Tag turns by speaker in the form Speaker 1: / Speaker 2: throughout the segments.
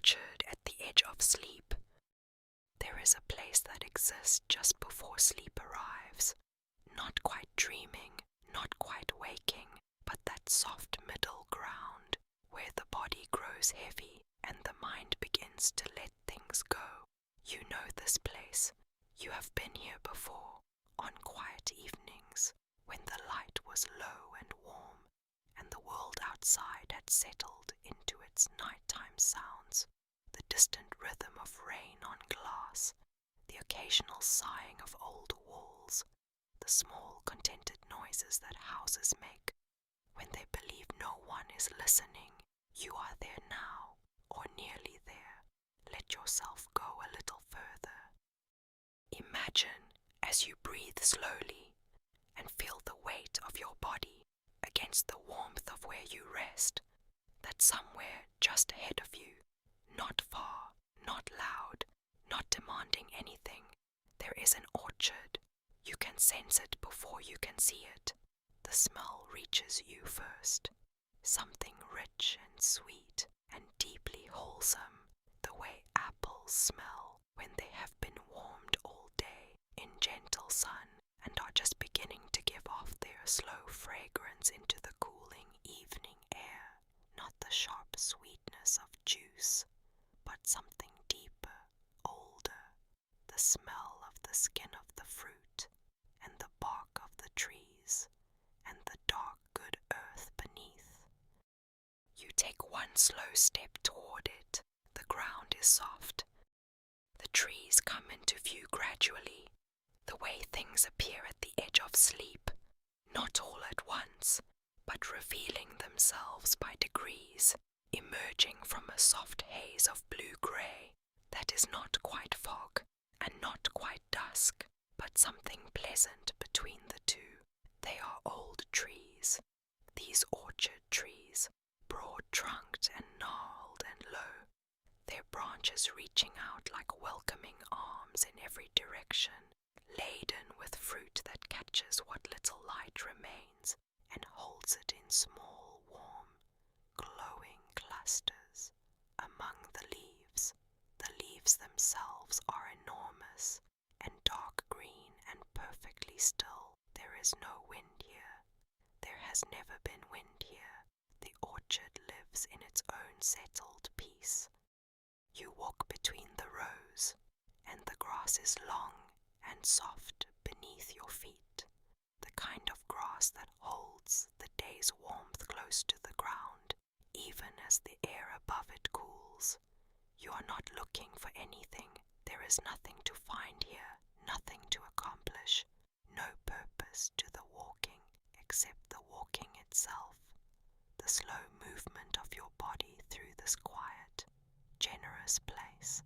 Speaker 1: orchard at the edge of sleep. There is a place that exists just before sleep arrives, not quite dreaming, not quite waking, but that soft middle ground where the body grows heavy and the mind begins to let things go. You know this place. You have been here before, on quiet evenings, when the light was low and warm, and the world outside had settled into its nighttime sounds, the distant rhythm of rain on glass, the occasional sighing of old walls, the small contented noises that houses make when they believe no one is listening. You are there now, or nearly there. Let yourself go a little further. Imagine as you breathe slowly and feel the weight of your body against the warmth of where you rest, that somewhere just ahead of you, not far, not loud, not demanding anything, there is an orchard. You can sense it before you can see it. The smell reaches you first. Something rich and sweet and deeply wholesome, the way apples smell when they have been warmed all day in gentle sun and are just beginning to give off their slow fragrance into the cooling evening air. Not the sharp sweetness of juice, but something deeper, older, the smell of the skin of the fruit and the bark of the trees and the dark good earth beneath. You take one slow step toward it. The ground is soft. The trees come into view gradually, the way things appear at the edge of sleep, not all at once, but revealing themselves by degrees, emerging from a soft haze of blue-grey that is not quite fog and not quite dusk, but something pleasant between the two. They are old trees, these orchard trees, broad-trunked and gnarled and low, their branches reaching out like welcoming arms in every direction, laden with fruit that catches what little light remains and holds it in small, warm, glowing clusters among the leaves. The leaves themselves are enormous and dark green and perfectly still. There is no wind here. There has never been wind here. The orchard lives in its own settled peace. You walk between the rows, and the grass is long and soft beneath your feet, the kind of grass that holds the day's warmth close to the ground, even as the air above it cools. You are not looking for anything. There is nothing to find here, nothing to accomplish, no purpose to the walking except the walking itself, the slow movement of your body through this quiet, generous place.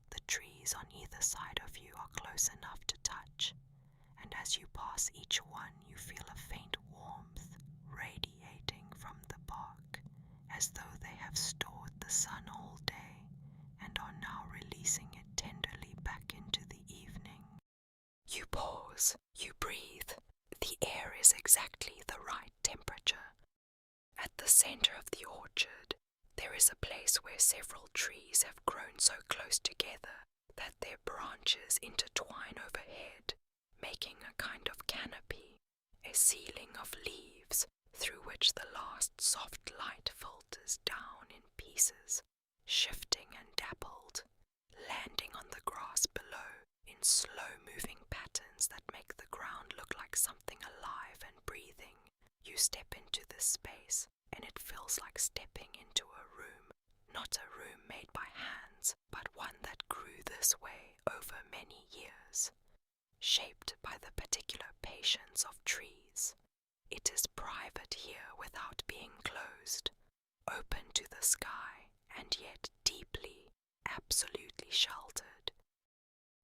Speaker 1: The trees on either side of you are close enough to touch, and as you pass each one you feel a faint warmth radiating from the bark, as though they have stored the sun all day and are now releasing it tenderly back into the evening. You pause, you breathe. The air is exactly the right temperature. At the center of the orchard, there is a place where several trees have grown so close together that their branches intertwine overhead, making a kind of canopy, a ceiling of leaves through which the last soft light filters down in pieces, shifting and dappled, landing on the grass below in slow-moving patterns that make the ground look like something alive and breathing. You step into this space, and it feels like stepping into a room, not a room made by hands, but one that grew this way over many years, shaped by the particular patience of trees. It is private here without being closed, open to the sky, and yet deeply, absolutely sheltered.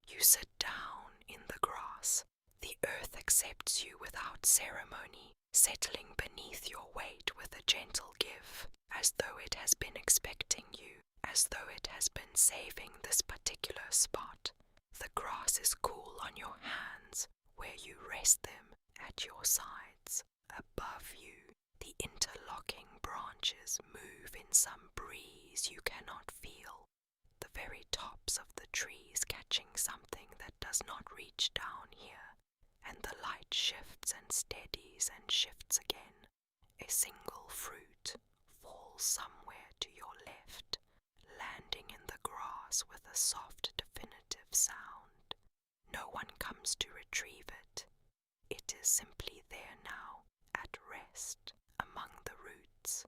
Speaker 1: You sit down in the grass. The earth accepts you without ceremony, settling beneath your weight with a gentle give, as though it has been expecting you, as though it has been saving this particular spot. The grass is cool on your hands, where you rest them at your sides. Above you, the interlocking branches move in some breeze you cannot feel, very tops of the trees catching something that does not reach down here, and the light shifts and steadies and shifts again. A single fruit falls somewhere to your left, landing in the grass with a soft, definitive sound. No one comes to retrieve it. It is simply there now, at rest, among the roots.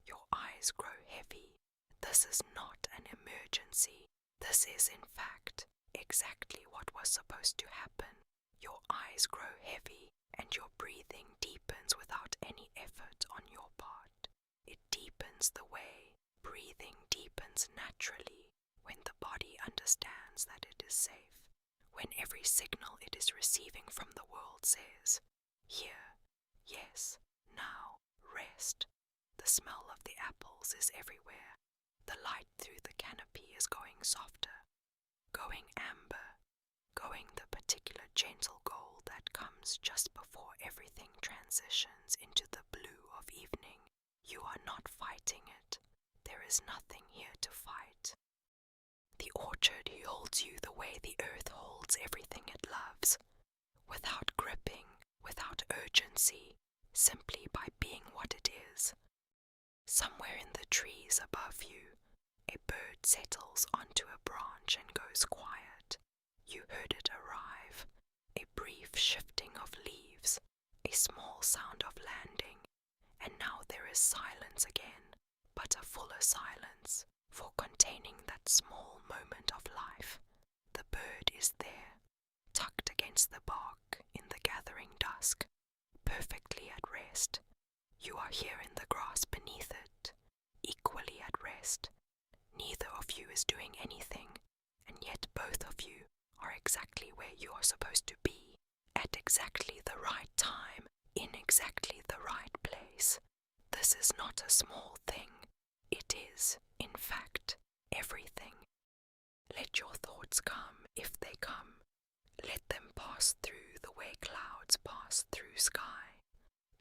Speaker 1: Your eyes grow heavy. This is not an emergency. This is, in fact, exactly what was supposed to happen. Your eyes grow heavy, and your breathing deepens without any effort on your part. It deepens the way. Breathing deepens naturally when the body understands that it is safe, when every signal it is receiving from the world says, here, yes, now, rest. The smell of the apples is everywhere. The light through the canopy is going softer, going amber, going the particular gentle gold that comes just before everything transitions into the blue of evening. You are not fighting it. There is nothing here to fight. The orchard holds you the way the earth holds everything it loves, without gripping, without urgency, simply by being what it is. Somewhere in the trees above you, a bird settles onto a branch and goes quiet. You heard it arrive, a brief shifting of leaves, a small sound of landing, and now there is silence again, but a fuller silence, for containing that small moment of life. The bird is there, tucked against the bark in the gathering dusk, perfectly at rest. You are here in the grass beneath it, equally at rest. Neither of you is doing anything, and yet both of you are exactly where you are supposed to be, at exactly the right time, in exactly the right place. This is not a small thing. It is, in fact, everything. Let your thoughts come if they come. Let them pass through the way clouds pass through sky,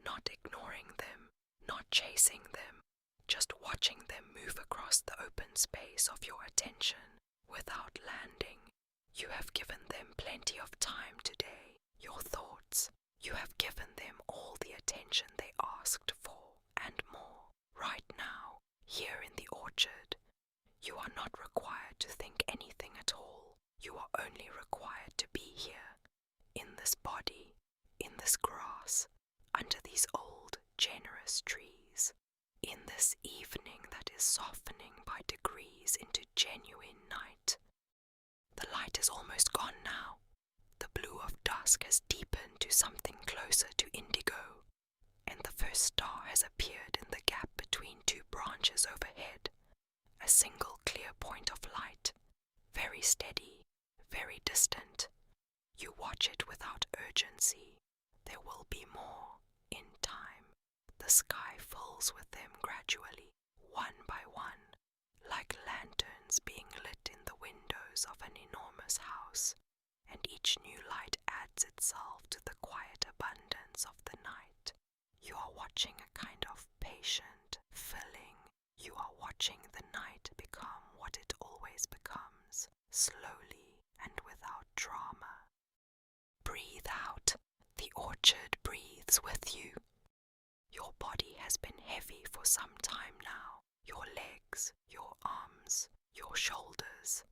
Speaker 1: not ignoring them, not chasing them, just watching them move across the open space of your attention without landing. You have given them plenty of time today, your thoughts. You have given them all the attention they asked for and more. Right now, here in the orchard, you are not required to think anything at all. You are only required to be here, in this body, in this grass, under these old, generous trees, in this evening that is softening by degrees into genuine night. The light is almost gone now. The blue of dusk has deepened to something closer to indigo, and the first star has appeared in the gap between two branches overhead, a single clear point of light, very steady, very distant. You watch it without urgency. There will be more in time. The sky fills with them gradually, one by one, like lanterns being lit in the windows of an enormous house, and each new light adds itself to the quiet abundance of the night. You are watching a kind of patient filling. You are watching the night become what it always becomes, slowly and without drama. Breathe out. The orchard breathes with you. Your body has been heavy for some time now. Your legs, your arms, your shoulders.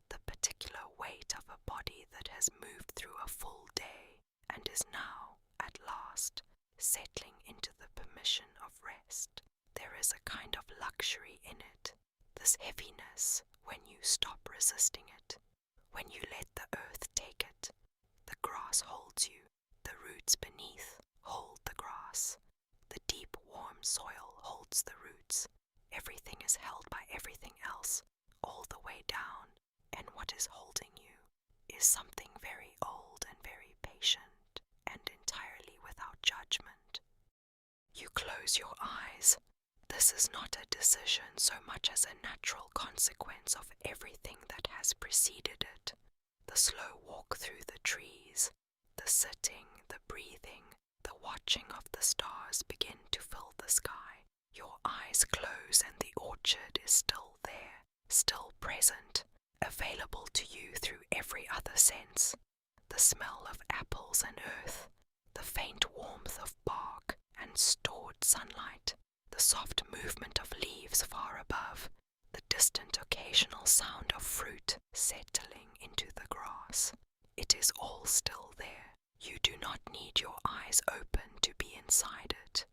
Speaker 1: The particular weight of a body that has moved through a full day and is now, at last, settling into the permission of rest. There is a kind of luxury in it, this heaviness, when you stop resisting it, when you let the earth take it. The grass holds you, the roots beneath hold the grass, the deep warm soil holds the roots. Everything is held by everything else, all the way down, and what is holding you is something very old and very patient, and entirely without judgment. You close your eyes. This is not a decision so much as a natural consequence of everything that has preceded it. The slow walk through the trees, the sitting, the breathing, the watching of the stars begin to fill the sky. Your eyes close and the orchard is still there, still present. present, available to you through every other sense. The smell of apples and earth, the faint warmth of bark and stored sunlight, the soft movement of leaves far above, the distant occasional sound of fruit settling into the grass. It is all still there. You do not need your eyes open to be inside it.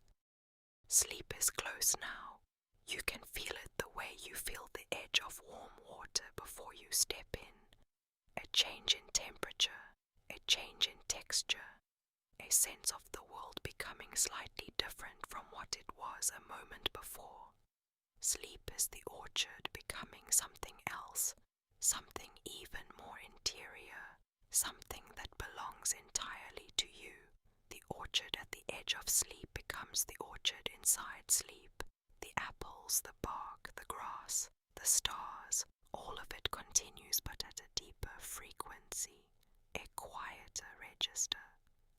Speaker 1: Sleep is close now. You can feel it the way you feel the edge of warm water before you step in. A change in temperature, a change in texture, a sense of the world becoming slightly different from what it was a moment before. Sleep is the orchard becoming something else, something even more interior, something that belongs entirely to you. The orchard at the edge of sleep becomes the orchard inside sleep. The apples, the bark, the grass, the stars, all of it continues but at a deeper frequency, a quieter register,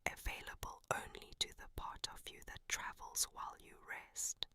Speaker 1: available only to the part of you that travels while you rest.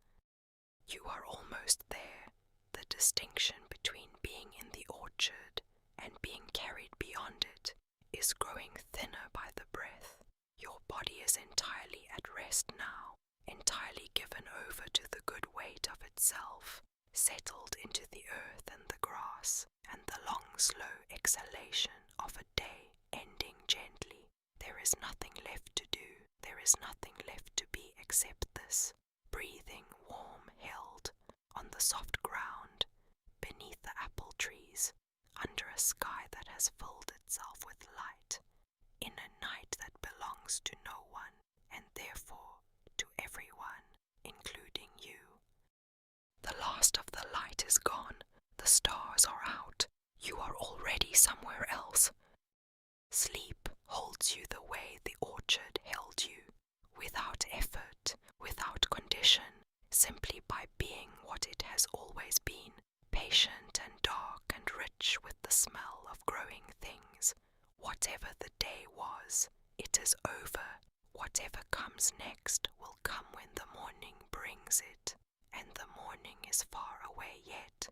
Speaker 1: You are almost there. The distinction between being in the orchard and being carried beyond it is growing thinner by the breath. Your body is entirely at rest now, entirely given over to the good weight of itself, settled into the earth and the grass, and the long, slow exhalation of a day ending gently. There is nothing left to do, there is nothing left to be except this, breathing warm held on the soft ground, beneath the apple trees, under a sky that has filled itself with light, in a night that belongs to no one, and therefore to everyone, including you. The last of the light is gone, the stars are out, you are already somewhere else. Sleep holds you the way the orchard held you, without effort, without condition, simply by being what it has always been, patient and dark and rich with the smell of growing things. Whatever the day was, it is over. Whatever comes next will come when the morning brings it, and the morning is far away yet,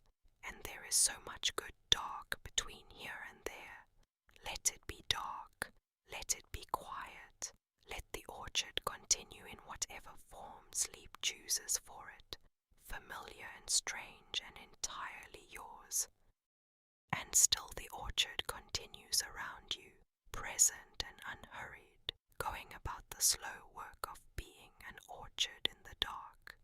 Speaker 1: and there is so much good dark between here and there. Let it be dark, let it be quiet, let the orchard continue in whatever form sleep chooses for it, familiar and strange and entirely yours. And still the orchard continues around you, present and unhurried, going about the slow work of being an orchard in the dark,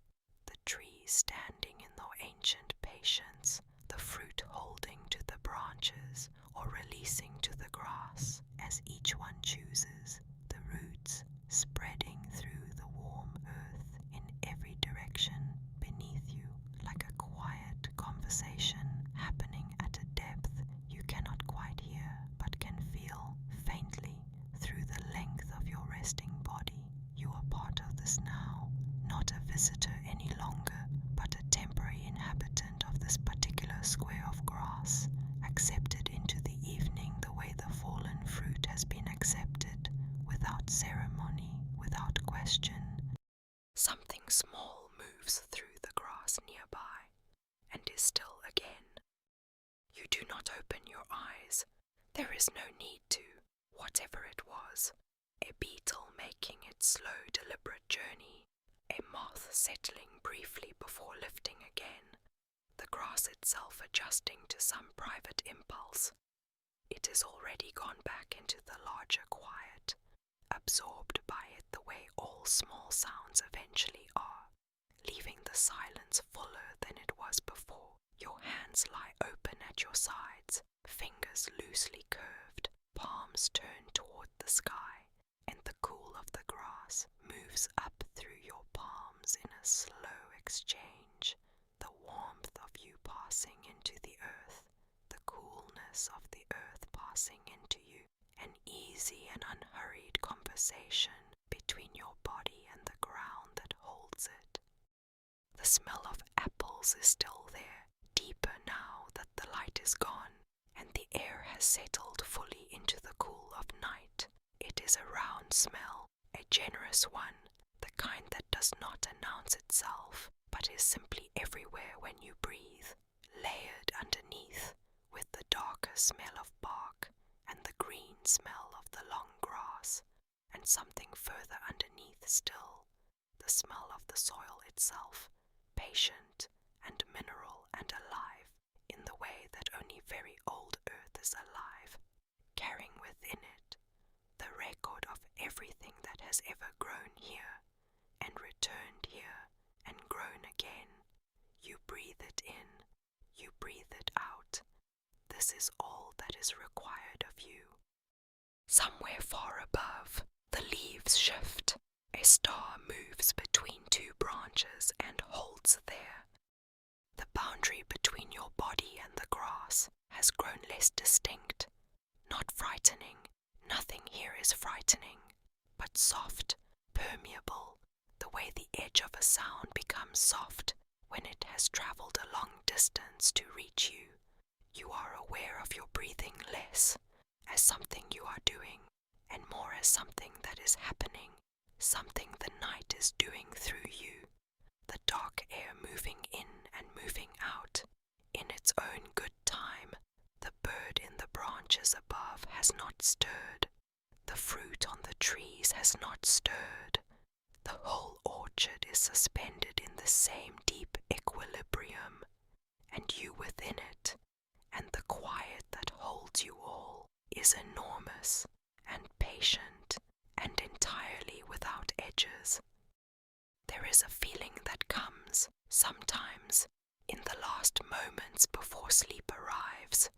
Speaker 1: the trees standing in their ancient patience, the fruit holding to the branches or releasing to the grass as each one chooses, the roots spreading through the warm earth in every direction beneath you, like a quiet conversation happening at a depth you cannot quite hear but can feel faintly through the length of your resting body. You are part of this now, not a visitor any longer, but a temporary inhabitant of this particular square of grass, accepted into the evening the way the fallen fruit has been accepted, without ceremony, without question. Something small moves through the grass nearby, and is still again. You do not open your eyes. There is no need to, whatever it was. A beetle making its slow, deliberate journey, a moth settling briefly before lifting again, the grass itself adjusting to some private impulse. It is already gone back into the larger quiet, absorbed by it the way all small sounds eventually are, leaving the silence fuller than it was before. Your hands lie open at your sides, fingers loosely curved, palms turned toward the sky, and the cool of the grass moves up through your palms in a slow exchange, the warmth of you passing into the earth, the coolness of the earth passing into you, an easy and unhurried conversation between your body and the ground that holds it. The smell of apples is still there, deeper now that the light is gone, and the air has settled fully into the cool of night. It is a round smell, a generous one, the kind that does not announce itself, but is simply everywhere when you breathe, layered underneath, smell of bark and the green smell of the long grass, and something further underneath still, the smell of the soil itself, patient and mineral and alive in the way that only very old earth is alive, carrying within it the record of everything that has ever grown here and returned here and grown again. You breathe it in, you breathe it out. This is all that is required of you. Somewhere far above, the leaves shift. A star moves between two branches and holds there. The boundary between your body and the grass has grown less distinct, not frightening. Nothing here is frightening, but soft, permeable, the way the edge of a sound becomes soft when it has traveled a long distance to reach you. You are aware of your breathing less as something you are doing, and more as something that is happening, something the night is doing through you, the dark air moving in and moving out in its own good time. The bird in the branches above has not stirred. The fruit on the trees has not stirred. The whole orchard is suspended in the same deep equilibrium, and you within it, and the quiet that holds you all is enormous and patient and entirely without edges. There is a feeling that comes, sometimes, in the last moments before sleep arrives,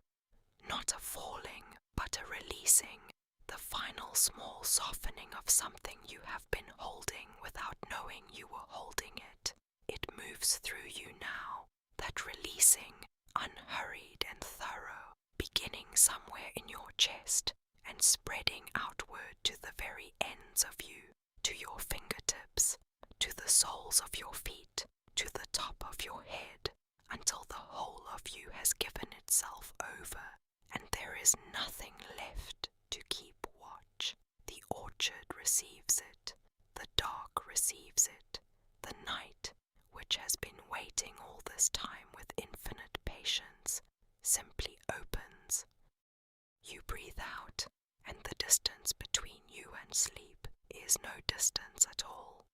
Speaker 1: not a falling, but a releasing, the final small softening of something you have been holding without knowing you were holding it. It moves through you now, that releasing, unhurried and thorough, beginning somewhere in your chest and spreading outward to the very ends of you, to your fingertips, to the soles of your feet, to the top of your head, until the whole of you has given itself over, and there is nothing left to keep watch. The orchard receives it, the dark receives it, the night, which has been waiting all this time with infinite patience, simply opens. You breathe out, and the distance between you and sleep is no distance at all.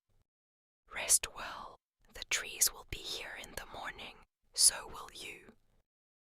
Speaker 1: Rest well. The trees will be here in the morning, so will you.